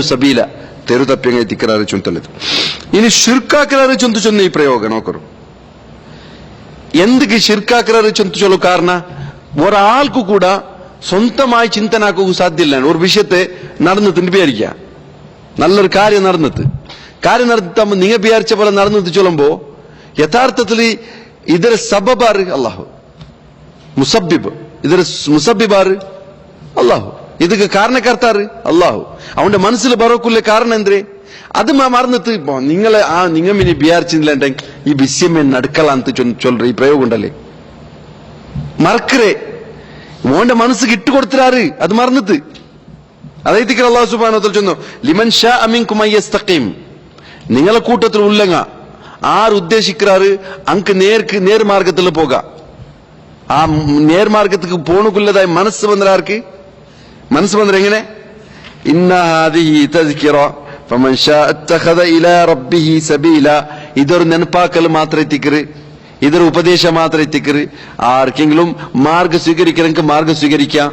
ಸಬೀಲ ತೆರು ತಪ್ಪಿಂಗ ತಿಕ್ಕರಾರು ಚುಂತಲಿತು ಇನ್ನು ಶಿರ್ಕಾಕರಾರು ಚೊಂತು ಚೊಂದು ಈ ಪ್ರಯೋಗ ನೋಕರು എന്തൊക്കെ ഷിർക്കാക്കറാറ് ചൊല്ಲು കാരണ ഒരാൾക്കു കൂടെ സ്വന്തമായി ചിന്തനാക്കുക സാധ്യമില്ല ഒരു വിഷയത്തെ നടന്നിട്ട് വിചാരിക്കുക നല്ലൊരു കാര്യം നടന്നിട്ടാകുമ്പോൾ നിങ്ങൾ വിചാരിച്ച പോലെ നടന്നിട്ട് ചൊല്ലുമ്പോ യഥാർത്ഥത്തിൽ ഇതൊരു സബബാറ് അള്ളാഹു മുസബിബ് ഇതൊരു മുസബിബാറ് അള്ളാഹു ഇതൊക്കെ കാരണക്കർത്താറ് അള്ളാഹു അവന്റെ മനസ്സിൽ ബറക്കുള്ള കാരണം എന്തേ അത് മറന്നിട്ട് നിങ്ങളെ നിങ്ങൾ ഇനി വിചാരിച്ചില്ലെങ്കിൽ ഈ വിഷയമേ നടക്കലാന്ന് ചൊല്ല ഈ പ്രയോഗം ഉണ്ടല്ലേ മറക്കറേ മോന്റെ മനസ്സ് ഇട്ടുകൊടുത്തിരാറ് അത് മറന്നിട്ട് അതായത് അല്ലാഹു സുബ്ഹാനഹു വ തആല ചൊന്നു ലിമൻ ഷാ മിൻകും യസ്തഖീം നിങ്ങളെ കൂട്ടത്തിൽ ഉള്ളങ്ങ ആർ ഉദ്ദേശിക്കാറ് അങ്ക് നേർമാർഗത്തിൽ പോക ആ നേർമാർഗത്തിക്ക് പോണുക്കുള്ളതായി മനസ്സ് വന്നരാർക്ക് മനസ്സ് വന്നര എങ്ങനെ ഇന്ന ഹാദിഹി തസ്കിറ ഫമൻ ഷാ അത്തഖദ ഇലാ റബ്ബിഹി സബീല ഇതൊരു നെനപ്പാക്കൽ മാത്രം എത്തിക്കറ് ഇതൊരു ഉപദേശം മാത്രം എത്തിക്കറ് ആർക്കെങ്കിലും മാർഗം സ്വീകരിക്കണമെങ്കിൽ മാർഗം സ്വീകരിക്കാം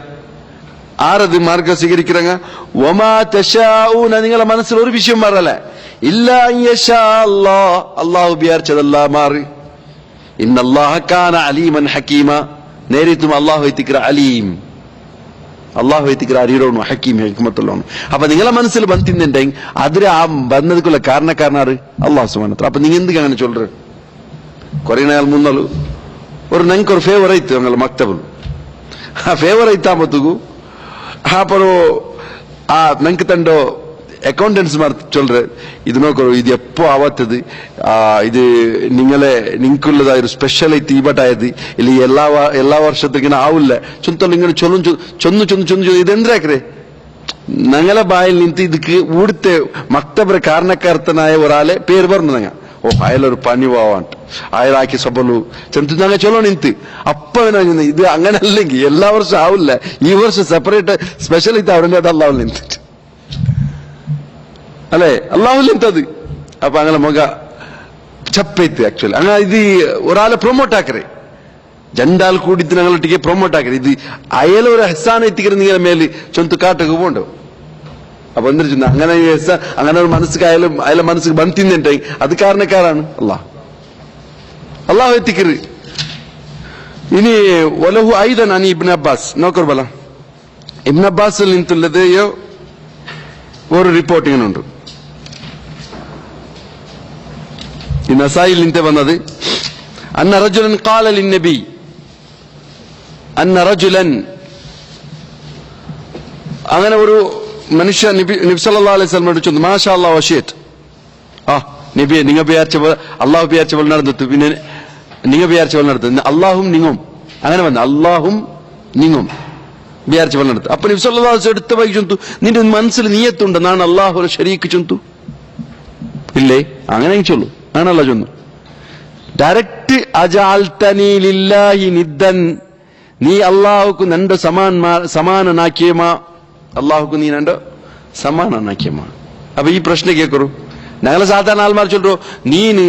ആരത് മാർഗം സ്വീകരിക്കറങ്ങ വമാ തശാഊന നിങ്ങളെ മനസ്സിൽ ഒരു വിഷയം മാറല ഇല്ലാ യശാ അല്ലാഹ് അല്ലാഹു വിചാരിച്ചതല്ലാ മാറി ഇന്നല്ലാഹ കാന അലീമൻ ഹകീമ നേരിട്ടും അല്ലാഹു എത്തിക്കറ അലീം അള്ളാഹു എത്തിക്കറ അറിയണു ഹക്കീം ഹിക്മത്തുള്ളവണ് അപ്പൊ നിങ്ങളെ മനസ്സിൽ ബന്ധിന്നുണ്ടെങ്കിൽ അതിന് ആ ബന്ധക്കുള്ള കാരണക്കാരനാറ് അള്ളാഹു സുബ്ഹാനഹു വ തആല അപ്പൊ നിങ്ങൾ എന്തൊക്കെ അങ്ങനെ ചൊല്ലറ് കുറെ നാൾ മുന്നಲು ഒരു ನಂಗೆ ഒരു ಫೇವರೇಟ್ ಅಂಗಲ ಮಕ್ತಬಲ್ ಆ ಫೇವರೇಟ್ ಆಮತ್ತುಗು ಆಪರು ಆ ನಂಗೆ ತಂಡೋ ಅಕೌಂಟೆಂಟ್ಸ್ ചൊല്ലറ് ഇത് നോക്കൂ ഇത് എപ്പോ ആവാത്തത് ഇത് നിങ്ങൾക്കുള്ളതായ ഒരു സ്പെഷ്യലായിട്ട് ഈബട്ടായത് ഇല്ല എല്ലാ വർഷത്തേക്കിനും ആവില്ല ചൊന്തല്ല ഇങ്ങനെ ചൊന്നു ഇതെന്താക്കറേ ഞങ്ങളെ ബായിൽ നിന്നിട്ട് ഇതിക്ക് ഇവിടുത്തെ മക്തബര കാരണക്കാരത്തനായ ഒരാളെ പേര് പറഞ്ഞു ഞങ്ങൾ ഓ അയാളൊരു പണിവാവാണ്ട് അയാളാക്കി സബലു ചെന്ന് ഞങ്ങൾ ചൊല്ലോ നിന്ത് അപ്പൊ ഇത് അങ്ങനെ അല്ലെങ്കിൽ എല്ലാ വർഷവും ആവില്ല ഈ വർഷം സെപ്പറേറ്റ് സ്പെഷ്യലായിട്ട് അവിടെ അത് അല്ലാവില്ല നിന്നിട്ട് അല്ലെ അള്ളാഹുൽ നിಂತது അപ്പൊ അങ്ങനെ മുഖ ಚಪ್ಪೈತಿ ಆಕ್ಚುಲಿ ಹಂಗ ಇದು ಒರಾಳ ಪ್ರಮೋಟ್ ಹಾಕ್ರಿ ಜಂಡಾಲ್ ಕೂಡಿದ್ದು ഞങ്ങളൊട്ടിಗೆ ಪ್ರಮೋಟ್ ಹಾಕ್ರಿ ಇದು അയലൊരു ഹസാന എത്തിക്കുന്ന നിങ്ങളെ മേല് ചൊന്തു കാട്ടൊക്കെ പോണ്ടോ അപ്പൊ എന്തിനാ അങ്ങനെ അങ്ങനെ ഒരു മനസ്സിക്ക് അയാളെ മനസ്സിക്ക് ബന്ധിന്നുണ്ടെ അത് കാരണക്കാരാണ് അള്ളാഹു എത്തിക്കറ് ഇനി വലഹു ഐദൻ അനി ഇബ്നു അബ്ബാസ് നോക്കർ ബല ഇബ്നു അബ്ബാസിൽ നിന്നുള്ളത് ഒരു റിപ്പോർട്ട് ഇങ്ങനെയുണ്ട് ഈ നസായിൽ നിന്നേ വന്നത് അന്ന റജുലൻ ഖാല ലിന്നബി അന്ന റജുലൻ അങ്ങനെ ഒരു മനുഷ്യ നബി സല്ലല്ലാഹു അലൈഹി വസല്ലം ചോദിച്ചു മാഷാ അല്ലാഹു വശീത് നബിയെ നിങ്ങൾ വിചാരിച്ച പോലെ അള്ളാഹു വിചാരിച്ച പോലെ നടന്നിട്ട് പിന്നെ നിങ്ങൾ വിചാരിച്ച പോലെ നടത്തുന്നത് അള്ളാഹും നിങ്ങും അങ്ങനെ വന്ന അള്ളാഹും നിങ്ങും വിചാരിച്ച പോലെ നടത്തും അപ്പൊ നബി സല്ലല്ലാഹു അലൈഹി വസല്ലം എടുത്ത വൈകി ചൊന്തു നിന്റെ മനസ്സിൽ നീയത്തുണ്ട് നാണ് അള്ളാഹു ശരീക്ക് ചൊന്തു ഇല്ലേ അങ്ങനെ ചൊല്ലു ആണല്ല ചൊന്നു ഡയറക്റ്റ് അജഅൽതനി ലില്ലാഹി നിദ്ദൻ നീ അള്ളാഹുക്ക് നന്റെ സമാനനാക്കിയമാ അള്ളാഹുക്ക് നീ നന്റെ സമാനനാക്കിയമാ അപ്പൊ ഈ പ്രശ്നം കേൾക്കറു ഞങ്ങളെ സാധാരണ ആൾമാർ ചൊല്ലോ നീന്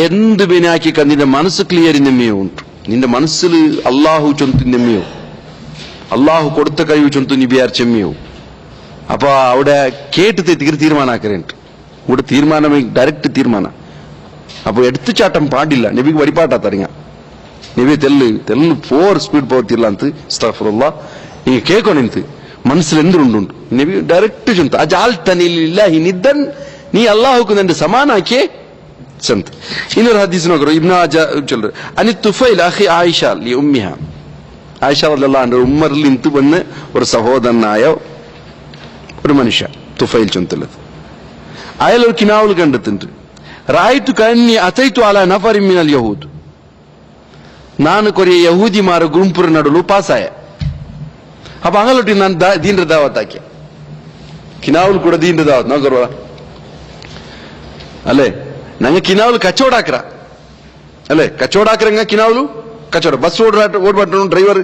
എന്ത് ബിനാക്കിക്ക നിന്റെ മനസ്സ് ക്ലിയർ നെമ്മിയോ ഉണ്ട് നിന്റെ മനസ്സിൽ അള്ളാഹു ചൊന്തു നെമ്മിയോ അള്ളാഹു കൊടുത്ത കഴിവ് ചൊന്തു നീ വിചാരിച്ചെമ്മിയോ അപ്പൊ അവിടെ കേട്ട് തീരുമാനാക്കറുണ്ട് ഇവിടെ തീരുമാനം ഡയറക്റ്റ് തീരുമാനം അപ്പൊ എടുത്തുചാട്ടം പാടില്ല നബിക്ക് വഴിപാട്ടാ തരങ്ങ നബി തെല്ല് സ്പീഡ് പോകത്തില്ല ಅಂತ അസ്തഗ്ഫിറുല്ലാഹ് നീ കേൾക്കോ നിಂತು മനസ്സിൽ എന്തുണ്ട് നബി ഡയറക്റ്റ് ചൊന്തു അജഅൽതനി ലില്ലാഹി നിദ്ദൻ നീ അല്ലാഹുക്ക് നിന്റെ സമാനാക്കിയേ ചൊന്തു ಇನ್ನೊಂದು ಹದೀಸ್ ನೋಡ್ರು ಇಬ್ನು ಆಜಾ ಚೊಲ್ಲರು ಅನಿ ತುಫೈಲ್ ಅഖി ആയിഷ ലി ഉമ്മിഹ ആയിഷ റളിയല്ലാഹു അൻഹ ഉമ്മറിൽ നിಂತು വന്ന ഒരു സഹോദരനായ ഒരു മനുഷ്യ തുഫൈൽ ചൊന്തലത് അയാൾ ഒരു കിനാവുൽ കണ്ടെത്തുന്നുണ്ട് റായിത്തു കന്നി അതൈതു അല നഫറിൻ മിനൽ യഹൂദ് ನಾನು ಕೊರಿಯ ಯಹೂದಿಮಾರ ಗುಂಪುರ ನಡುಲು ಪಾಸಾಯ ಅಪ್ಪ ಅಂಗಲೊಟ್ಟಿ ನಾನು ದೀನ್ರ ದಾವತ್ ಹಾಕಿ കിനാവുൽ ಕೂಡ ದೀನ್ರ ದಾವತ್ ನೋಕರ್ವ അല്ലേ ഞങ്ങൾ കിനാവുൽ കച്ചവടാക്കറ അല്ലേ കച്ചവടാക്കറങ്ങ കിനാവുಲು കച്ചവട ബസ് ഓടുപട്ടു ഡ്രൈവർ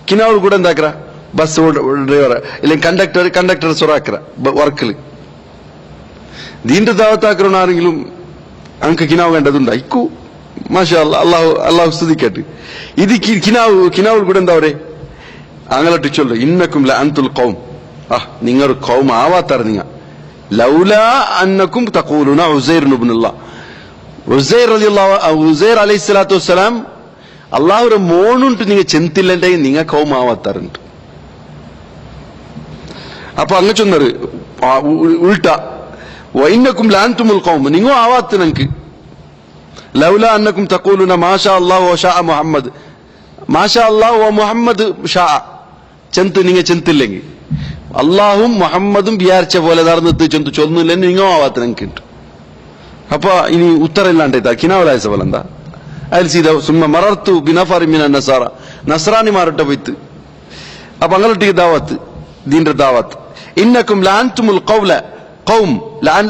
കിനാവുൽ ಕೂಡ എന്താക്കറ ബസ് ഡ്രൈവർ ഇല്ലെങ്കിൽ കണ്ടക്ടർ സൊറാക്കറ വർക്കിൽ ദീന്റെ ദാവത്താക്കറ ആരെങ്കിലും അങ്ക് കിനാവ് കണ്ടതുണ്ട് ഇക്കു മാഷാ അള്ളാഹു സ്തുതിക്കട്ടെ ഇത് കിനാവുൽ ಕೂಡ എന്താവരെ അങ്ങലോട്ട് ചൊല്ലു ഇന്നക്കും ല അൻതുൽ ഖൗം നിങ്ങൾ ഖൗം ആവാത്താറ് നിങ്ങൾ ലൗലാ അന്നകും തഖൂലുന ഉസൈർ ഇബ്നുല്ലാഹ്, ഉസൈർ അലൈഹിസ്സലാത്തു വസ്സലാം അള്ളാഹുര മോണുണ്ട് നിങ്ങൾ ചെന്തില്ലേ നിങ്ങ കൗമാവാത്താറുണ്ട്. അപ്പൊ അങ്ങ് ചൊന്നത് ഉൾട്ട വൈന്നക്കും ലാൻതുമുൽ ഖൗം, നിങ്ങോ ആവാത്ത നങ്ക് ലൗല അന്നക്കും തഖൂലുന മാഷാ അല്ലാഹു വശാ മുഹമ്മദ്, മാഷാ അല്ലാഹു വ മുഹമ്മദ് ഷാ, ചെന്ത് നിങ്ങ ചെന്തില്ലെങ്കിൽ അള്ളാഹും മുഹമ്മദും വിചാരിച്ച പോലെ നടന്നിട്ട് ചെന്ത് ചൊന്നില്ല നിങ്ങോ ആവാത്ത നങ്കുണ്ട്. അപ്പൊ ഇനി ഉത്തരം ഇല്ലാണ്ടാ കിനാവലായ സവൽ എന്താ അതിൽ സീത സുമ്മ മറർത്തു ബിനഫറി മിന നസാറ, നസ്രാനിമാരുടെ പോയിട്ട് അപ്പൊ അങ്ങോട്ടേക്ക് ദാവത്ത് ദീന്റെ ദാവത്ത് ഇന്നക്കും ലാൻതുമുൽ ഖൗല ഖൗം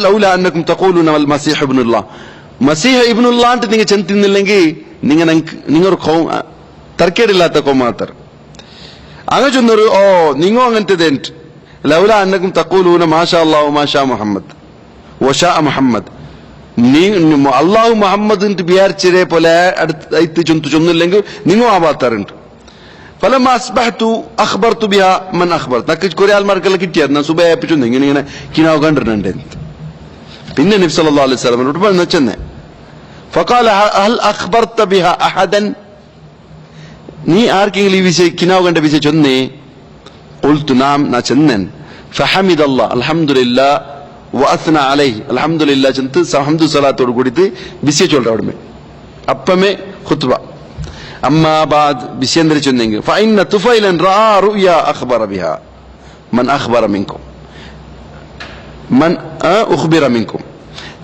ലൗല അന്നക്കും തഖൂലുന വൽ മസീഹ് ഇബ്നുല്ലാഹ്, മസീഹ് ഇബ്നുല്ലാഹ് നിങ്ങൾ ചെന്തിന്നില്ലെങ്കിൽ നിങ്ങൾ തർക്കേടില്ലാത്ത കോമാത്തർ അങ്ങനെ ചൊന്നൊരു ഓ നിങ്ങോ അങ്ങനത്തെ ലൗല അന്നക്കും തഖൂലുന മാഷാ അല്ലാഹു മാഷാ മുഹമ്മദ് വശാ മുഹമ്മദ്, അള്ളാഹു മുഹമ്മദ് വിചാരിച്ചതേ പോലെ അടുത്ത് ചൊന്നില്ലെങ്കിൽ നിങ്ങൾ ആവാത്താറുണ്ട്. ഫലം അസ്ബഹ്തു അഖ്ബർതു ബിഹാ മൻ അഖ്ബർ, നക്ക് കുറെ ആൾമാർക്കെല്ലാം കിട്ടിയായിരുന്നു സുബൈപ്പിച്ചു ഇങ്ങനെ കിനാവ് കണ്ടിട്ടുണ്ട്. പിന്നെ നബി സല്ലല്ലാഹു അലൈഹി വസല്ലം പറഞ്ഞു ചെന്നേ ഫഖാല ഹൽ അഖ്ബർത ബിഹാ അഹദൻ, നീ ആർക്കെങ്കിലും ഈ വിഷയം കിനാവ് കണ്ട വിഷയം ചൊന്നേ? ഖുൽതു നാം, നാ ചെന്നൻ. ഫഹമിദല്ലാഹ് അൽഹംദുലില്ലാഹ് വഅസ്ന അലൈഹി, അൽഹംദുലില്ലാഹ് ചെന്ന് ഹംദു സ്വലാത്തോട് കൂടിയിട്ട് വിഷയം ചൊല്ലറ അവിടുമേ അപ്പമേ ഖുത്ബ. അമ്മാ ബാദ് വിഷയം എന്തിനു ചൊന്നെങ്കിൽ ഫഇന്ന തുഫൈലൻ റആ റുയ അഖ്ബറ ബിഹാ മൻ അഖ്ബറ മിൻകും മൻ ഉഖ്ബിറ മിൻകും,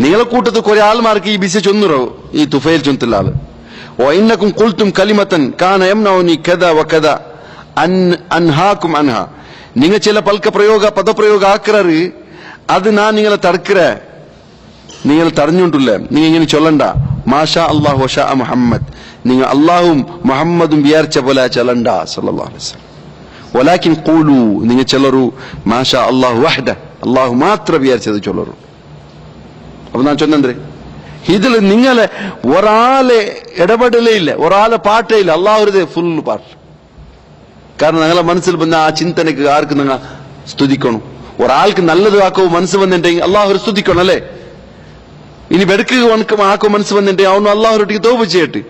നിങ്ങളെ കൂട്ടത്തിൽ കുറെ ആൾമാർക്ക് ഈ വിഷയം ചൊന്നുറോ ഈ തുഫൈൽ ചൊന്നില്ല ആള്. وإنكم قلتم كلمة كان يمنعني كذا وكذا أنهاكم عنها, നിങ്ങൾ ചില പദപ്രയോഗ ആക്കററ് അത് ഞാൻ നിങ്ങളെ തടുക്കറ, നിങ്ങൾ തടഞ്ഞോണ്ടില്ല. നിങ്ങൾ ഇങ്ങനെ ചൊല്ലണ്ട മാഷാ അല്ലാഹു വശാ മുഹമ്മദ്, നിങ്ങൾ അള്ളാഹും മുഹമ്മദും വിചാരിച്ച പോലെ ചൊല്ലണ്ട സല്ലല്ലാഹു അലൈഹി വസല്ലം. വലാകിൻ ഖൂലു, നിങ്ങൾ ചൊല്ലറു മാഷാ അല്ലാഹു വഹ്ദ, അള്ളാഹു മാത്രം വിചാരിച്ചത് ചൊല്ലറു. അപ്പൊ ഞാൻ ചൊന്നേ ഇതിൽ നിങ്ങളെ ഒരാളെ ഇടപെടലേ ഇല്ല, ഒരാളെ പാട്ടേ ഇല്ല, അള്ളാഹുരുടെ ഫുൾ പാട്ട്. കാരണം ഞങ്ങളെ മനസ്സിൽ വന്ന ആ ചിന്തനക്ക് ആർക്ക് നിങ്ങൾ സ്തുതിക്കണം. ഒരാൾക്ക് നല്ലത് ആക്കോ മനസ്സ് വന്നിട്ടുണ്ടെങ്കിൽ അള്ളാഹു സ്തുതിക്കണം അല്ലേ. ഇനി വെടുക്കുക ആക്കോ മനസ്സ് വന്നിട്ടുണ്ടെങ്കിൽ അവನು അള്ളാഹുരൊട്ടിക്ക് തോപ ചെയ്യട്ടെ.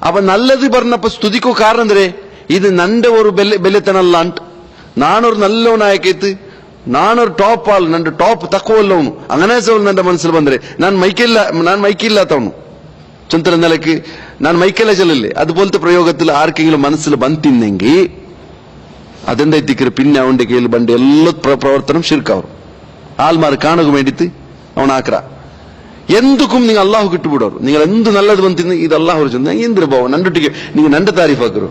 അപ്പൊ നല്ലത് പറഞ്ഞപ്പോ സ്തുതിക്കോ കാരണം എന്തേ, ഇത് നന്റെ ഒരു ಬೆಲೆತನಲ್ಲ, ನಾನೊರು ನಲ್ಲವನಾಯಕೈತಿ, ನಾನೊರು ಟಾಪ್ ಆಲ್, ನನ್ನ ಟಾಪ್ ತಕ್ಕವಲ್ಲವನು അങ്ങനെ ನನ್ನ മനസ്സിൽ ಬಂದ್ರೆ ನಾನು മൈക്കില്ലാത്തവನು ചുന്തല നിലക്ക് ഞാൻ മൈക്കല്ല ചെല്ലല്ലേ. അതുപോലത്തെ പ്രയോഗത്തിൽ ആർക്കെങ്കിലും മനസ്സിൽ ബന്തിന്നെങ്കിൽ അതെന്തായിത്തിക്കറ് പിന്നെ അവന്റെ കയ്യിൽ ബണ്ട് എല്ലാ പ്രവർത്തനം ശിർക്കാവും. ആൾമാർ കാണുക വേണ്ടിയിട്ട് അവനാക്ര എന്തുക്കും നിങ്ങൾ അള്ളാഹു കിട്ടുവിടോರು. നിങ്ങൾ എന്ത് നല്ലത് ಬಂತಿന്ന് ഇത് അള്ളാഹു ചെന്ന് എന്തിനു പോവാം നണ്ടൊട്ടിക്ക് നിങ്ങൾ നന്റെ താരീഫാക്കറോ.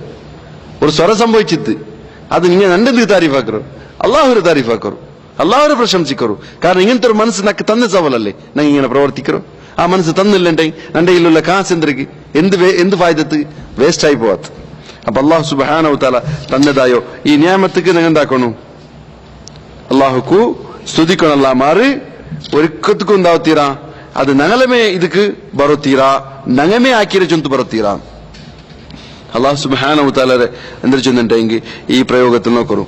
ഒരു സ്വര സംഭവിച്ചിട്ട് അത് നിങ്ങൾ നന്റെ താരീഫാക്കറോ, അള്ളാഹുരെ താരീഫാക്കറോ, അള്ളാഹുരെ പ്രശംസിക്കറോ. കാരണം ഇങ്ങനത്തെ ഒരു മനസ്സ് നക്ക് തന്ന സവലല്ലേ നങ്ങ ഇങ്ങനെ പ്രവർത്തിക്കറോ. ആ മനസ്സ് തന്നില്ലെങ്കിൽ നന്റെ കയ്യിലുള്ള കാശ് എന്തിരിക്ക് എന്ത് ഫായ്ദത്ത് വേസ്റ്റ് ആയി പോവാത്ത. അപ്പൊ അള്ളാഹു സുബ്ഹാനഹു വ തആല തന്നതായോ ഈ നിയമത്തിക്ക് നിങ്ങൾ എന്താക്കണു, അള്ളാഹുക്കു സ്തുതിക്കണല്ല മാറി ഒരിക്കത്തുക്കും എന്താവത്തീരാ അത് ഞങ്ങളമേ ഇതുക്ക് ബറുത്തീരാ, ഞങ്ങമേ ആക്കിയ ചൊന്തു ബറുത്തീരാ. അള്ളാഹു സുബ്ഹാനഹു വ തആല എന്തൊരു ചൊന്നുണ്ടെങ്കിൽ ഈ പ്രയോഗത്തിൽ നോക്കറു.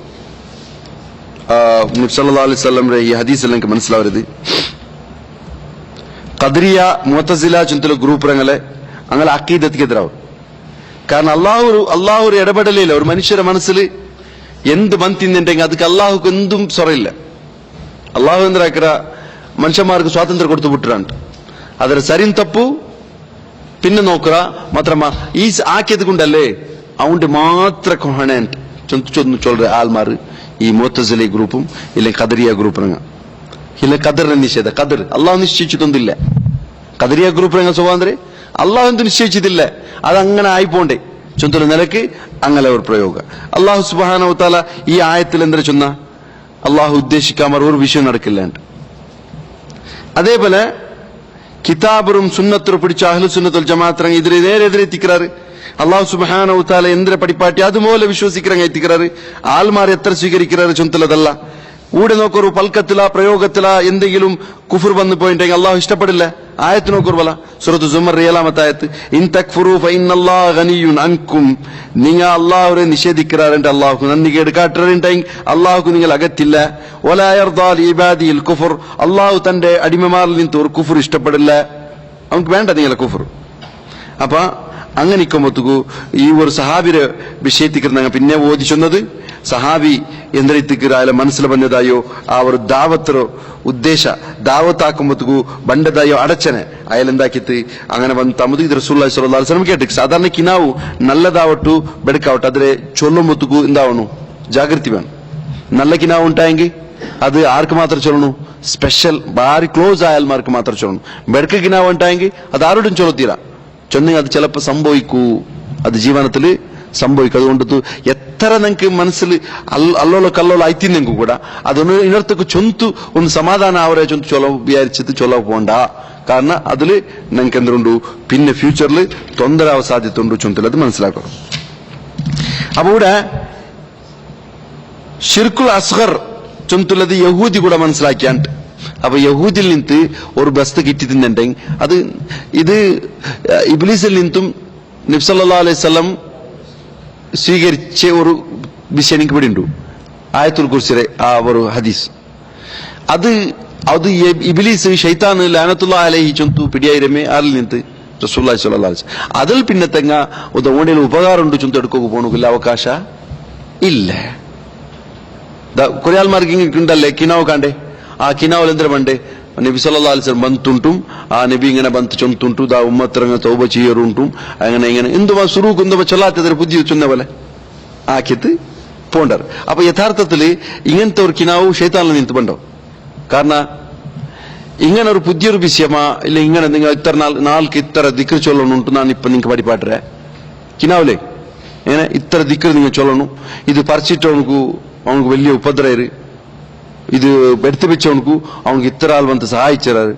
നബി സല്ലല്ലാഹു അലൈഹി വസല്ലം ഈ ഹദീസിൽ എനിക്ക് മനസ്സിലാവരുത്, ഖദരിയ മുഅ്തസില ചുന്തല ഗ്രൂപ്പുകളെ അങ്ങനെ അക്കീദത്തിക്ക് എതിരാവും. കാരണം അള്ളാഹു ഒരു ഇടപെടലില്ല. ഒരു മനുഷ്യരുടെ മനസ്സിൽ എന്ത് ബന്തിന്നുണ്ടെങ്കിൽ ಅದಕ್ಕೆ അള്ളാഹുക്ക് എന്തും സ്വറയില്ല. അള്ളാഹു എന്താക്കര മനുഷ്യന്മാർക്ക് സ്വാതന്ത്ര്യം കൊടുത്തു വിട്ടിട്ടുണ്ട്. ಅದರ ಸರಿನ್ ತಪ್ಪು പിന്നെ നോക്കുക മാത്രമാ ഈ ആക്കിയത് കൊണ്ടല്ലേ അവന്റെ മാത്ര കൊഹണ ചൊന്നു ചൊല്ற ആൾമാർ ഈ മുഅ്തസില ഗ്രൂപ്പും ഇല്ലെങ്കിൽ ഖദരിയ ഗ്രൂപ്പും ಇಲ್ಲ ಕದರ್ನ ನಿಷೇಧ. ಕದರ್ ಅಲ್ಲಾಹ್ ನಿಶ್ಚಯಿಸಿದೊಂದಿಲ್ಲ. ಕದರಿಯ ಗ್ರೂಪ್ ಸ್ವಾತಂತ್ರ್ಯ ಅಲ್ಲಾಹ್ ಎಂದು ನಿಶ್ಚಯಿಸಿದಿಲ್ಲ. അതങ്ങനെ ആയിപ്പോണ്ടേ ചൊന്തുന്ന നിലക്ക് അങ്ങനെ ഒരു പ്രയോഗ. അള്ളാഹു സുബ്ഹാനഹു വ തആല ഈ ആയത്തിൽ എന്താ ചൊന്ന അള്ളാഹു ഉദ്ദേശിക്കാമർ ഒരു വിഷയം നടക്കില്ലാണ്ട്. അതേപോലെ കിതാബറും സുന്നത്തും പിടിച്ച അഹ്ലു സുന്നത്തുൽ ജമാഅത്ത് ഇതിനെ നേരെതിരെ എത്തിക്കാറ്. അള്ളാഹു സുബ്ഹാനഹു വ തആല എന്തിനെ പഠിപ്പാട്ടി അതുപോലെ വിശ്വസിக்கிறങ്ങ എത്തിക്കാറ്. ആൾമാർ എത്ര സ്വീകരിക്കാറ് ചൊന്തലതല്ല. ഊടെ നോക്കൊരു പൽക്കത്തില പ്രയോഗത്തില എന്തെങ്കിലും കുഫർ വന്നു പോയിട്ടുണ്ടെങ്കിൽ അള്ളാഹു ഇഷ്ടപ്പെടില്ല. ആയത്ത് നോക്കുർവല സൂറത്ത് സുമർ 7-ാമത്തെ ഇൻ തക്ഫുറു ഫഇന്നല്ലാഹു ഗനിയ്യുൻ അൻകും, നിങ്ങൾ അള്ളാഹുവിനെ നിഷേധിക്കാറുണ്ട്, അള്ളാഹു നന്ദികേട് കാട്ടുന്നുണ്ടെങ്കിൽ അള്ളാഹുക്ക് നിങ്ങൾ അകറ്റില്ല. വലാ യർദാ ലിഇബാദിൽ കുഫർ, അള്ളാഹു തന്റെ അടിമമാരിൽ നിന്ന് ഒരു കുഫർ ഇഷ്ടപ്പെടില്ല, അവർക്ക് വേണ്ട നിങ്ങളെ കുഫർ. അപ്പൊ അങ്ങനെ ഇക്കുമ്പത്തുക്കു ഈ ഒരു സഹാബിരെ വിഷയത്തിക്കുന്ന പിന്നെ ഓതി ചൊന്നത് സഹാബി ಎಂದರಿತಿಕ್ಕಿರ ಮನಸ್ಸಲ್ಲಿ ಬಂದದಾಯೋ ಅವರು ದಾವತ್ತರು ಉದ್ದೇಶ ದಾವತ್ತಾಕುಂಬತ್ತಿಗೂ ಬಂಡದಾಯೋ ಅಡಚಣೆ ಅಯಲೆಂದಾಕಿತ್ತು അങ്ങനെ ಬಂದು ತಮ್ಮದು ಇದು ರಸೂಲುಲ್ಲಾಹಿ ಸ್ವಲ್ಲಲ್ಲಾಹು ಅಲೈಹಿ ವಸಲ್ಲಂ ಕೇಟಿಕ್ ಸಾಧಾರಣಕ್ಕೆ ನಾವು നല്ലതാവട്ടു ബെടുക്കാവട്ടെ അതിലെ ചൊല്ലുമ്പത്തുക്കു എന്താവണു ജാഗ്രതി വേണം. നല്ല കിനാവ് ഉണ്ടായെങ്കിൽ അത് ആർക്ക് മാത്രം ചൊല്ലണു? സ്പെഷ്യൽ ഭാരി ക്ലോസ് ആയാൽമാർക്ക് മാത്രം ചൊല്ലണം. ബെടുക്ക കിനാവ് ഉണ്ടായെങ്കിൽ അത് ആരോടും ചൊല്ലത്തീര ചൊന്നെങ്കിൽ അത് ചിലപ്പോൾ സംഭവിക്കൂ, അത് ജീവനത്തിൽ സംഭവിക്കും. അതുകൊണ്ട് എത്ര നിങ്ങൾക്ക് മനസ്സിൽ അല്ലോളോ കല്ലോളോ ആയിത്തിന്നെങ്കിൽ കൂടെ അതൊന്ന് ഇനർത്തക്ക് ചൊന്തു ഒന്ന് സമാധാനം ആവരെ ചൊന്തു ചൊല്ല വിചാരിച്ചിട്ട് ചൊല്ല പോണ്ട. കാരണം അതില് നിങ്ങൾക്ക് എന്തുണ്ടു പിന്നെ ഫ്യൂച്ചറിൽ തൊന്തരാവ സാധ്യത ഉണ്ട് ചൊന്തിൽ, അത് മനസ്സിലാക്കണം. അപ്പൊ ഇവിടെ ഷിർക്കുൽ അസ്ഗർ ചൊന്തുള്ളത് യഹൂദി കൂടെ മനസ്സിലാക്കിയാണ്ട്. അപ്പൊ യഹൂദിൽ നിന്ന് ഒരു ബസ്ത് കിട്ടിയിട്ടുണ്ടെങ്കിൽ അത് ഇത് ഇബ്ലീസിൽ നിന്നും നബി സല്ലല്ലാഹു അലൈഹി വസല്ലം സ്വീകരിച്ച ഒരു വിഷയം എനിക്ക് ഇവിടെ ഉണ്ട്. ആയത്തുൽ കുർസിയുടെ ആ ഒരു ഹദീസ്, അത് ഇബ്ലീസ് ശൈത്താൻ ലഅനത്തുല്ലാഹി അലൈഹി ചൊന്തു പിടിയായിരമേ ആരിൽ നിന്ന് റസൂലുള്ളാഹി സ്വല്ലല്ലാഹു അലൈഹി വസല്ലം അതിൽ പിന്നെ തെങ്ങ ഓണിയിൽ ഉപകാരം ഉണ്ട് ചൊന്തു എടുക്കുക പോകണില്ല അവകാശ ഇല്ല. കുറെ ആൾമാർക്ക് ഇങ്ങനെ ഉണ്ടല്ലേ കിനാവ് കാണ്ടേ, ആ കിനാവിൽ എന്തിനാ പണ്ടേ നബി സല്ലല്ലാഹു അലൈഹി വസല്ലം ಬಂತುಂಟು, ಆ ನಬಿ ಇങ്ങനെ ಬಂತು ಚೊಂತುಂಟು ದಾ ಉಮ್ಮತ್ತರಂಗ ತೌಬ ചെയ്യറുಂಟು അങ്ങനെ ഇങ്ങനെ എന്തുവാ സുറൂക്ക് എന്തുവാ ചൊല്ലാത്തതിന് പുതിയ ചൊന്ന പോലെ ആക്കിയിട്ട് പോണ്ടർ. അപ്പൊ യഥാർത്ഥത്തില് ഇങ്ങനത്തെ ഒരു കിനാവ് ഷൈത്താനിൽ നിന്ന് ബണ്ടോ. കാരണം ഇങ്ങനെ ഒരു പുതിയൊരു വിഷയമാ ഇല്ല, ഇങ്ങനെ നിങ്ങൾ ഇത്ര നാൾക്ക് ഇത്ര ദിക്ർ ചൊല്ലണുണ്ട് ನಾನು ഇപ്പൊ നിങ്ങൾക്ക് പഠിപ്പാട്ടെ കിനാവിലെ ഇങ്ങനെ ഇത്ര ദിക്ർ നിങ്ങൾ ചൊല്ലണു, ഇത് പറിച്ചിട്ടവനക്ക് അവനക്ക് വലിയ ഉപദ്രവര്, இது எடுத்து வச்சவனுக்கு அவங்க இத்தனை ஆள் வந்து சகாயிச்சாரு,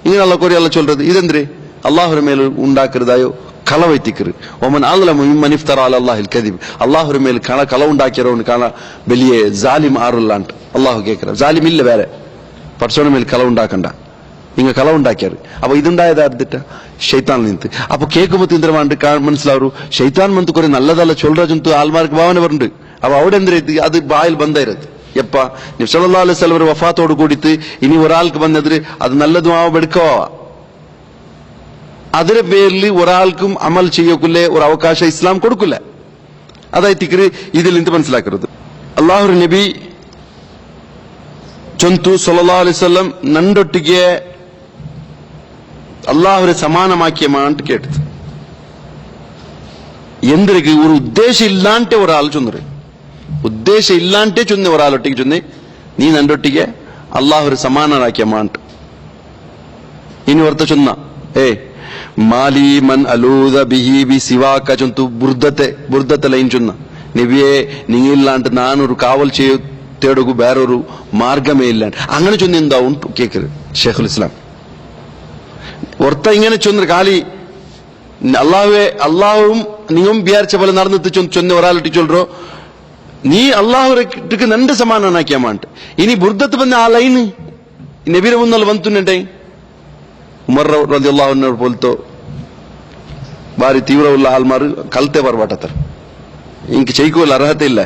இங்க நல்ல குறையெல்லாம் சொல்றது இதெந்திரே அல்லாஹுர மேல உண்டாக்குறதாயோ களை வைத்திக்கிறது. ஒமன் ஆளும் மனிஃப்தர் ஆல் அல்லாஹில் கதிப், அல்லாஹுர மேல களை உண்டாக்கிறவனுக்கான வெளியே ஜாலிம் ஆறுல்லான்ட்டு அல்லாஹு கேட்கிறார். ஜாலிம் இல்ல வேற பர்சோன மேல் களை உண்டாக்கண்டா, இங்க களை உண்டாக்கியாரு. அப்ப இதுണ്ടായതാ എടുത്തിട്ട ഷൈത്താൻ നിന്നിട്ട്. അപ്പൊ കേൾക്കുമ്പോ തിന്ദ്രമാണ്ട് മനസ്സിലാവൂ ഷൈത്താൻ വന്ന് കുറെ നല്ലതല്ല ചൊല്ലറജുന്തു ആൾമാർക്ക് ഭാവന പറഞ്ഞിട്ട്. അപ്പൊ അവിടെ എന്തിനാ അത് ബായിൽ ബന്ധായിരുത്. എപ്പ നബി സല്ലല്ലാഹു അലൈഹി വസല്ലം ഒരു വഫാത്തോട് കൂടിയിട്ട് ഇനി ഒരാൾക്ക് വന്നെതിരെ അത് നല്ലതും ആവാം എടുക്കാവാ, അതിന്റെ പേരിൽ ഒരാൾക്കും അമൽ ചെയ്യക്കുല്ലേ ഒരു അവകാശം ഇസ്ലാം കൊടുക്കില്ല. അതായത് ഇതിൽ നിന്ന് മനസ്സിലാക്കരുത്. അള്ളാഹു നബി ചൊന്തു സല്ലല്ലാഹു അലൈഹി വസല്ലം നണ്ടൊട്ടിಗೆ അള്ളാഹുരെ സമാനമാക്കിയമാണ്ട് കേട്ടത്. എന്തിനൊക്കെ ഒരു ഉദ്ദേശം ഇല്ലാണ്ട് ഒരാൾ ചൊന്നറ്, ഉദ്ദേശം ഇല്ലാണ്ടേ ചൊന്നി ഒരാളൊട്ടിക്ക് ചൊന്നി നീ നണ്ടൊട്ടിಗೆ അള്ളാഹുരെ സമാനരാക്കിയമാണ്ട്. ഇനി ഓർത്ത ചൊന്ന മാലി മൻ അലൂദ ബിഹി ബി സിവാക്ക ചൊന്തു ബുർദത്തെ ലൈൻ ചൊന്ന നബിയെ നിങ്ങില്ലാണ്ട് നാനൊരു കാവൽ തേടുകു വേറൊരു മാർഗമേ ഇല്ലാണ്ട് അങ്ങനെ ചൊന്നി എന്താ ഉണ്ടു കേക്കരുത്. ഷെയ്ഖുൽ ഇസ്ലാം ഓർത്ത ഇങ്ങനെ ചൊന്നൊരു കാലി അള്ളാഹുവും നിങ്ങും വിചാരിച്ച പോലെ നടന്നിട്ട് ചൊന്നി ഒരാളിട്ട് ചൊല്ലോ നീ അള്ളാഹുക്ക് നന്റെ സമാനാക്കിയാമാണ്ട്. ഇനി ബുർദത്ത് വന്ന ആ ലൈന് നബിര മുന്നല്ല വന്നിട്ടുണ്ടേ ഉമർ റളിയല്ലാഹു അൻഹു പോലത്തെ ഭാരി തീവ്രമുള്ള ആൾമാർ കലത്തെ പറവാട്ടത്തർ എനിക്ക് ചെയ്യിക്കുമല്ല അർഹതയില്ല.